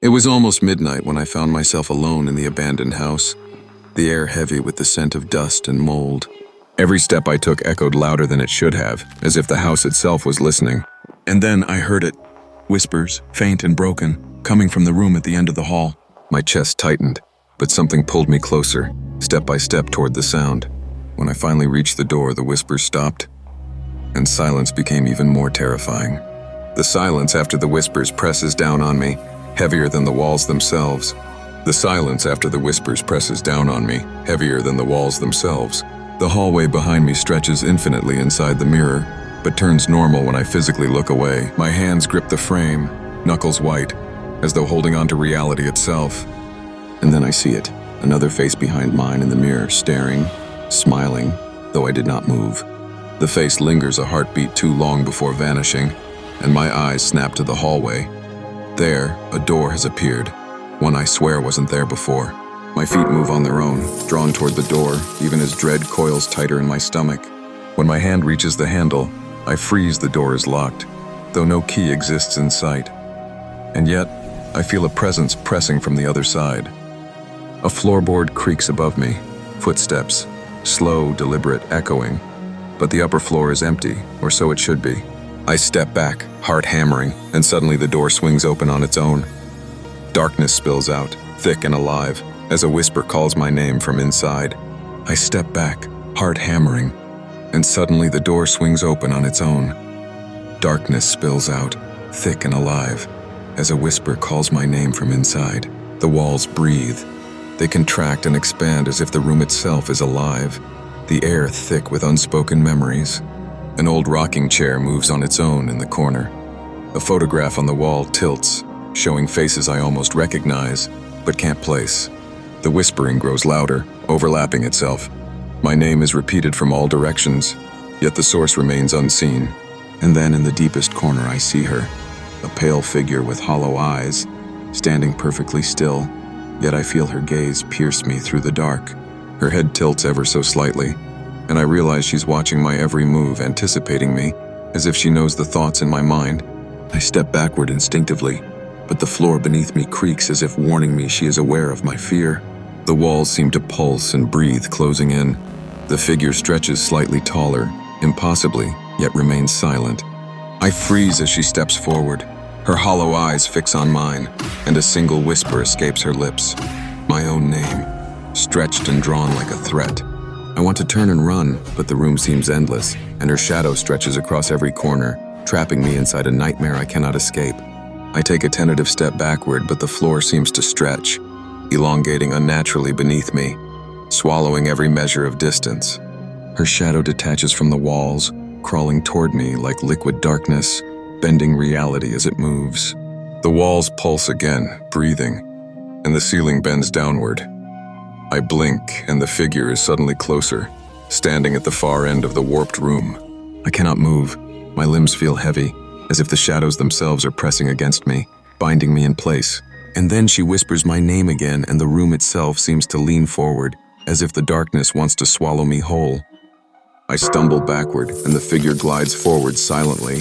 It was almost midnight when I found myself alone in the abandoned house, the air heavy with the scent of dust and mold. Every step I took echoed louder than it should have, as if the house itself was listening. And then I heard it. Whispers, faint and broken, coming from the room at the end of the hall. My chest tightened, but something pulled me closer, step by step toward the sound. When I finally reached the door, the whispers stopped, and silence became even more terrifying. The silence after the whispers presses down on me, heavier than the walls themselves. The silence after the whispers presses down on me, heavier than the walls themselves. The hallway behind me stretches infinitely inside the mirror, but turns normal when I physically look away. My hands grip the frame, knuckles white, as though holding on to reality itself. And then I see it, another face behind mine in the mirror, staring, smiling, though I did not move. The face lingers a heartbeat too long before vanishing, and my eyes snap to the hallway. There, a door has appeared, one I swear wasn't there before. My feet move on their own, drawn toward the door, even as dread coils tighter in my stomach. When my hand reaches the handle, I freeze. The door is locked, though no key exists in sight. And yet, I feel a presence pressing from the other side. A floorboard creaks above me, footsteps, slow, deliberate, echoing, but the upper floor is empty, or so it should be. I step back, heart hammering, and suddenly the door swings open on its own. Darkness spills out, thick and alive, as a whisper calls my name from inside. I step back, heart hammering, and suddenly the door swings open on its own. Darkness spills out, thick and alive, as a whisper calls my name from inside. The walls breathe. They contract and expand as if the room itself is alive, the air thick with unspoken memories. An old rocking chair moves on its own in the corner. A photograph on the wall tilts, showing faces I almost recognize, but can't place. The whispering grows louder, overlapping itself. My name is repeated from all directions, yet the source remains unseen. And then in the deepest corner I see her, a pale figure with hollow eyes, standing perfectly still, yet I feel her gaze pierce me through the dark. Her head tilts ever so slightly, and I realize she's watching my every move, anticipating me, as if she knows the thoughts in my mind. I step backward instinctively, but the floor beneath me creaks as if warning me she is aware of my fear. The walls seem to pulse and breathe, closing in. The figure stretches slightly taller, impossibly, yet remains silent. I freeze as she steps forward. Her hollow eyes fix on mine, and a single whisper escapes her lips. My own name, stretched and drawn like a threat. I want to turn and run, but the room seems endless, and her shadow stretches across every corner, trapping me inside a nightmare I cannot escape. I take a tentative step backward, but the floor seems to stretch, elongating unnaturally beneath me, swallowing every measure of distance. Her shadow detaches from the walls, crawling toward me like liquid darkness, bending reality as it moves. The walls pulse again, breathing, and the ceiling bends downward. I blink, and the figure is suddenly closer, standing at the far end of the warped room. I cannot move. My limbs feel heavy, as if the shadows themselves are pressing against me, binding me in place. And then she whispers my name again, and the room itself seems to lean forward, as if the darkness wants to swallow me whole. I stumble backward, and the figure glides forward silently,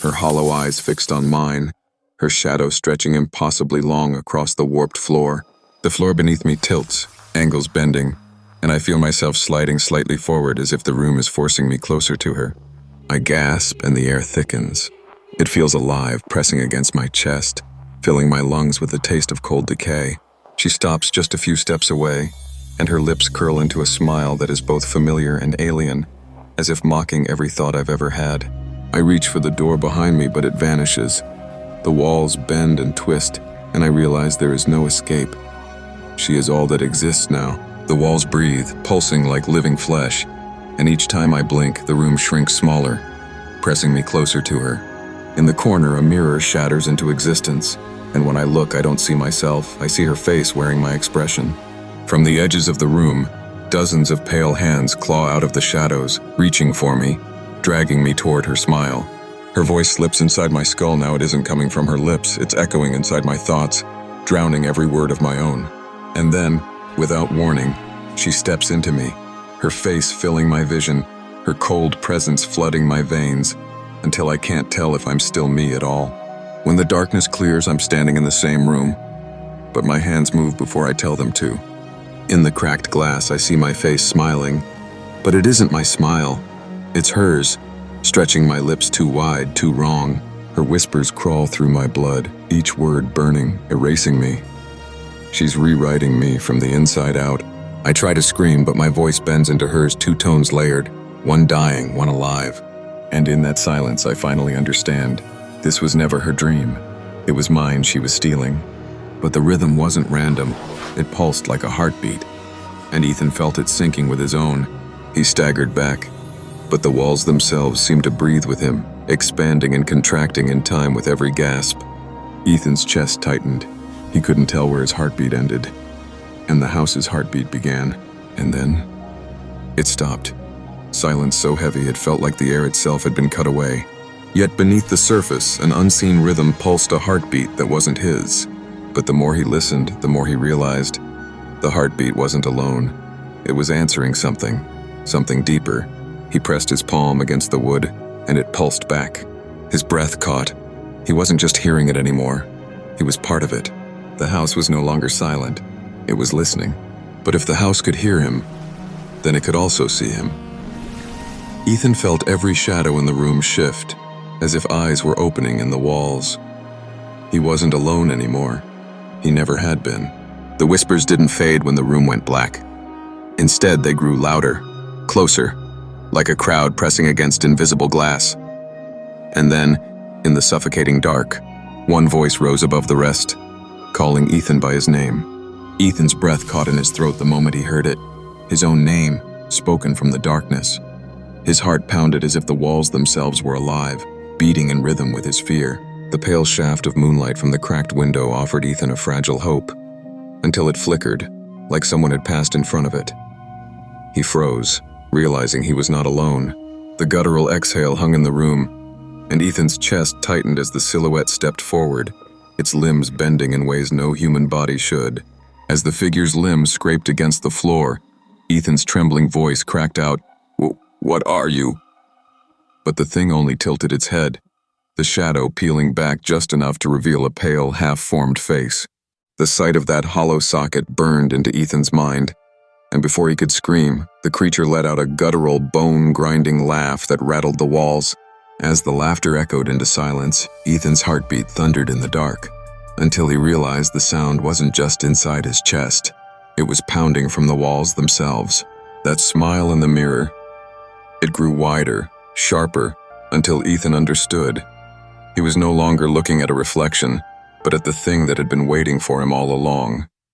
her hollow eyes fixed on mine, her shadow stretching impossibly long across the warped floor. The floor beneath me tilts, angles bending, and I feel myself sliding slightly forward as if the room is forcing me closer to her. I gasp, and the air thickens. It feels alive, pressing against my chest, filling my lungs with the taste of cold decay. She stops just a few steps away, and her lips curl into a smile that is both familiar and alien, as if mocking every thought I've ever had. I reach for the door behind me, but it vanishes. The walls bend and twist, and I realize there is no escape. She is all that exists now. The walls breathe, pulsing like living flesh, and each time I blink, the room shrinks smaller, pressing me closer to her. In the corner, a mirror shatters into existence, and when I look, I don't see myself. I see her face wearing my expression. From the edges of the room, dozens of pale hands claw out of the shadows, reaching for me, dragging me toward her smile. Her voice slips inside my skull. Now it isn't coming from her lips, it's echoing inside my thoughts, drowning every word of my own. And then, without warning, she steps into me, her face filling my vision, her cold presence flooding my veins, until I can't tell if I'm still me at all. When the darkness clears, I'm standing in the same room, but my hands move before I tell them to. In the cracked glass, I see my face smiling, but it isn't my smile. It's hers, stretching my lips too wide, too wrong. Her whispers crawl through my blood, each word burning, erasing me. She's rewriting me from the inside out. I try to scream, but my voice bends into hers, two tones layered, one dying, one alive. And in that silence, I finally understand. This was never her dream. It was mine she was stealing. But the rhythm wasn't random. It pulsed like a heartbeat. And Ethan felt it sinking with his own. He staggered back. But the walls themselves seemed to breathe with him, expanding and contracting in time with every gasp. Ethan's chest tightened. He couldn't tell where his heartbeat ended. And the house's heartbeat began. And then it stopped. Silence so heavy it felt like the air itself had been cut away. Yet beneath the surface, an unseen rhythm pulsed a heartbeat that wasn't his. But the more he listened, the more he realized the heartbeat wasn't alone. It was answering something deeper. He pressed his palm against the wood, and it pulsed back. His breath caught. He wasn't just hearing it anymore. He was part of it. The house was no longer silent. It was listening. But if the house could hear him, then it could also see him. Ethan felt every shadow in the room shift, as if eyes were opening in the walls. He wasn't alone anymore. He never had been. The whispers didn't fade when the room went black. Instead, they grew louder, closer, like a crowd pressing against invisible glass. And then, in the suffocating dark, one voice rose above the rest, calling Ethan by his name. Ethan's breath caught in his throat the moment he heard it, his own name, spoken from the darkness. His heart pounded as if the walls themselves were alive, beating in rhythm with his fear. The pale shaft of moonlight from the cracked window offered Ethan a fragile hope, until it flickered, like someone had passed in front of it. He froze, realizing he was not alone. The guttural exhale hung in the room, and Ethan's chest tightened as the silhouette stepped forward, its limbs bending in ways no human body should. As the figure's limbs scraped against the floor, Ethan's trembling voice cracked out, "What are you?" But the thing only tilted its head, the shadow peeling back just enough to reveal a pale, half-formed face. The sight of that hollow socket burned into Ethan's mind, and before he could scream, the creature let out a guttural, bone-grinding laugh that rattled the walls. As the laughter echoed into silence, Ethan's heartbeat thundered in the dark, until he realized the sound wasn't just inside his chest. It was pounding from the walls themselves. That smile in the mirror, it grew wider, sharper, until Ethan understood. He was no longer looking at a reflection, but at the thing that had been waiting for him all along.